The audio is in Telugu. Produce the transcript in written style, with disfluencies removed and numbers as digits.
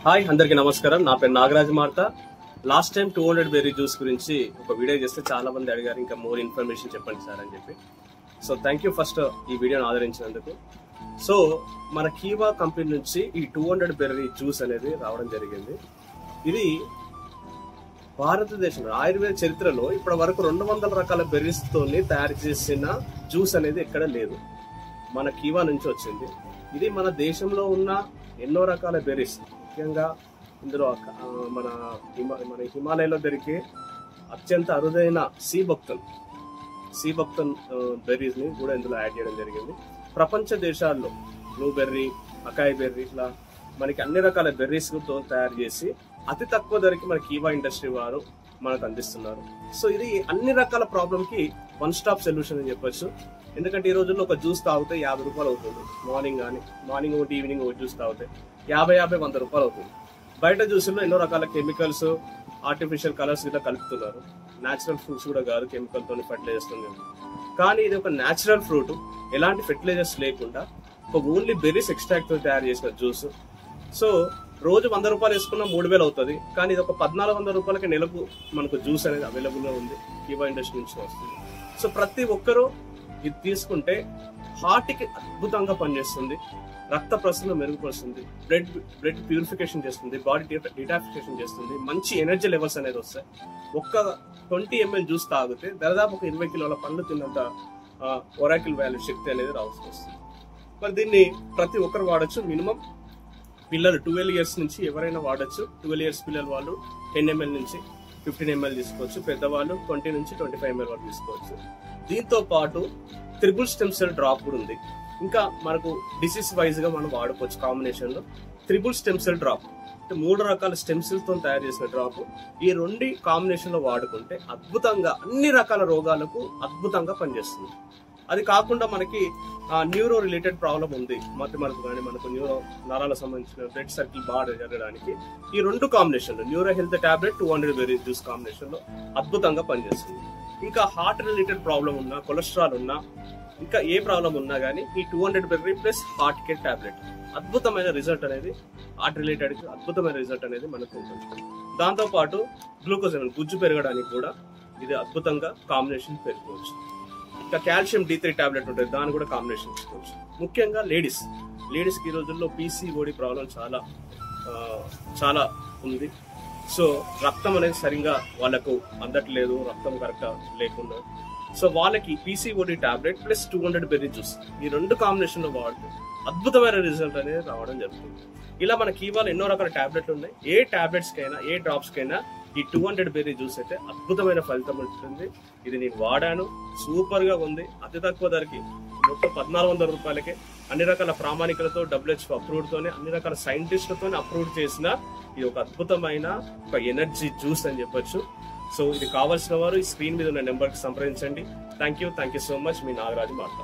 హాయ్ అందరికి నమస్కారం. నా పేరు Nagaraj Marta. Last time 200 berry juice గురించి ఒక వీడియో చేస్తే చాలా మంది అడిగారు, ఇంకా మోర్ ఇన్ఫర్మేషన్ చెప్పండి సార్ అని చెప్పి. సో థ్యాంక్ యూ ఫస్ట్ ఈ వీడియోని ఆదరించినందుకు. సో మన కీవా కంపెనీ నుంచి ఈ 200 బెర్రీ జ్యూస్ అనేది రావడం జరిగింది. ఇది భారతదేశంలో ఆయుర్వేద చరిత్రలో ఇప్పటి వరకు 200 రకాల బెర్రీస్ తోని తయారు చేసిన జ్యూస్ అనేది ఎక్కడ లేదు. మన కీవా నుంచి వచ్చింది. ఇది మన దేశంలో ఉన్న ఎన్నో రకాల బెర్రీస్, ముఖ్యంగా ఇందులో మన హిమాలయలో దొరికే అత్యంత అరుదైన సీబక్తన్ బెర్రీస్ ని కూడా ఇందులో యాడ్ చేయడం జరిగింది. ప్రపంచ దేశాల్లో బ్లూబెర్రీ, అకాయ్ బెర్రీ, ఇట్లా మనకి అన్ని రకాల బెర్రీస్ తో తయారు చేసి అతి తక్కువ ధరకి మన కీవా ఇండస్ట్రీ వారు మనకు అందిస్తున్నారు. సో ఇది అన్ని రకాల ప్రాబ్లమ్ కి వన్ స్టాప్ సొల్యూషన్ అని చెప్పొచ్చు. ఎందుకంటే ఈ రోజుల్లో ఒక జ్యూస్ తాగితే 50 రూపాయలు అవుతుంది. మార్నింగ్ ఒకటి, ఈవినింగ్ ఒకటి జ్యూస్ తాగితే 50-100 రూపాయలు అవుతుంది. బయట జ్యూసుల్లో ఎన్నో రకాల కెమికల్స్, ఆర్టిఫిషియల్ కలర్స్ ఇట్లా కలుపుతున్నారు. న్యాచురల్ ఫ్రూట్స్ కూడా కాదు, కెమికల్ తోని ఫర్టిలైజర్స్ తోని. కానీ ఇది ఒక న్యాచురల్ ఫ్రూట్, ఎలాంటి ఫెర్టిలైజర్స్ లేకుండా ఒక ఓన్లీ బెర్రీస్ ఎక్స్ట్రాక్ట్ తో తయారు చేసిన జ్యూస్. సో రోజు 100 రూపాయలు వేసుకున్న 3000 అవుతుంది. కానీ ఇది ఒక 1400 రూపాయలకి నెలకు మనకు జ్యూస్ అనేది అవైలబుల్ గా ఉంది. కీవా ఇండస్ట్రీ నుంచి వస్తుంది. సో ప్రతి ఒక్కరూ ఇది తీసుకుంటే హార్ట్ కి అద్భుతంగా పనిచేస్తుంది, రక్త ప్రసరణ మెరుగుపరుస్తుంది, బ్లడ్ ప్యూరిఫికేషన్ చేస్తుంది, బాడీ డిటాక్సిఫికేషన్ చేస్తుంది, మంచి ఎనర్జీ లెవెల్స్ అనేది వస్తాయి. ఒక్క 20 ml జ్యూస్ తాగితే దాదాపు ఒక 20 కిలోల పండ్లు తిన్నంత ఒరాకిల్ వాల్యూ శక్తి అనేది వస్తుంది. మరి దీన్ని ప్రతి ఒక్కరు వాడచ్చు. మినిమం పిల్లలు 12 years నుంచి ఎవరైనా వాడచ్చు. 12 years పిల్లలు వాళ్ళు 10 ml నుంచి 15 ml తీసుకోవచ్చు. పెద్దవాళ్ళు 20 నుంచి 25 ml వరకు తీసుకోవచ్చు. దీంతో పాటు ట్రిపుల్ స్టెమ్ సెల్ డ్రాప్ కూడా ఉంది. ఇంకా మనకు డిసీజ్ వైజ్ గా మనం వాడుకోవచ్చు. కాంబినేషన్ లో ట్రిపుల్ స్టెమ్ సెల్ డ్రాప్, 3 రకాల స్టెమ్ సెల్ తో తయారు చేసిన డ్రాప్, ఈ 2 కాంబినేషన్ లో వాడుకుంటే అద్భుతంగా అన్ని రకాల రోగాలకు అద్భుతంగా పనిచేస్తుంది. అది కాకుండా మనకి న్యూరో రిలేటెడ్ ప్రాబ్లం ఉంది, మతిమరుపు కానీ మనకు న్యూరో నరాలకు సంబంధించిన బ్లడ్ సర్కిల్ బాగా జరగడానికి ఈ 2 కాంబినేషన్ లో neuro health tablet 200 berry juice combination లో అద్భుతంగా పనిచేస్తుంది. ఇంకా హార్ట్ రిలేటెడ్ ప్రాబ్లం ఉన్నా, కొలెస్ట్రాల్ ఉన్నా, ఇంకా ఏ ప్రాబ్లం ఉన్నా కానీ ఈ 200 berry plus heart care tablet అద్భుతమైన రిజల్ట్ అనేది, హార్ట్ రిలేటెడ్ అద్భుతమైన రిజల్ట్ అనేది మనకు ఉంటుంది. దాంతో పాటు గ్లూకోజ్ గుజ్జు పెరగడానికి కూడా ఇది అద్భుతంగా కాంబినేషన్ పెరుగుకోవచ్చు. ఇంకా కాల్షియం D3 టాబ్లెట్ ఉంటుంది, దాన్ని కూడా కాంబినేషన్ తీసుకోవచ్చు. ముఖ్యంగా లేడీస్ కి ఈ రోజుల్లో PCOD ప్రాబ్లం చాలా ఉంది. సో రక్తం అనేది సరిగా వాళ్ళకు అందట్లేదు, రక్తం కరెక్ట్ లేకుండా. సో వాళ్ళకి PCOD tablet plus 200 berry juice, ఈ 2 కాంబినేషన్ లో వాడుతూ అద్భుతమైన రిజల్ట్ అనేది రావడం జరుగుతుంది. ఇలా మన కీవాలో ఎన్నో రకాల టాబ్లెట్లు ఉన్నాయి. ఏ టాబ్లెట్స్ కైనా, ఏ డ్రాప్స్ కైనా ఈ 200 బెర్రీ జ్యూస్ అయితే అద్భుతమైన ఫలితం ఉంటుంది. ఇది నేను వాడాను, సూపర్ గా ఉంది. అతి తక్కువ ధరకి మొత్తం 1400 రూపాయలకే అన్ని రకాల ప్రామాణికలతో, WHO అప్రూవ్డ్ తోనే, అన్ని రకాల సైంటిస్టులతో అప్రూవ్ చేసిన ఇది ఒక అద్భుతమైన ఒక ఎనర్జీ జ్యూస్ అని చెప్పొచ్చు. సో ఇది కావాల్సిన వారు ఈ స్క్రీన్ మీద ఉన్న నెంబర్ కి సంప్రదించండి. Thank you so much. మీ నాగరాజు మార్తా.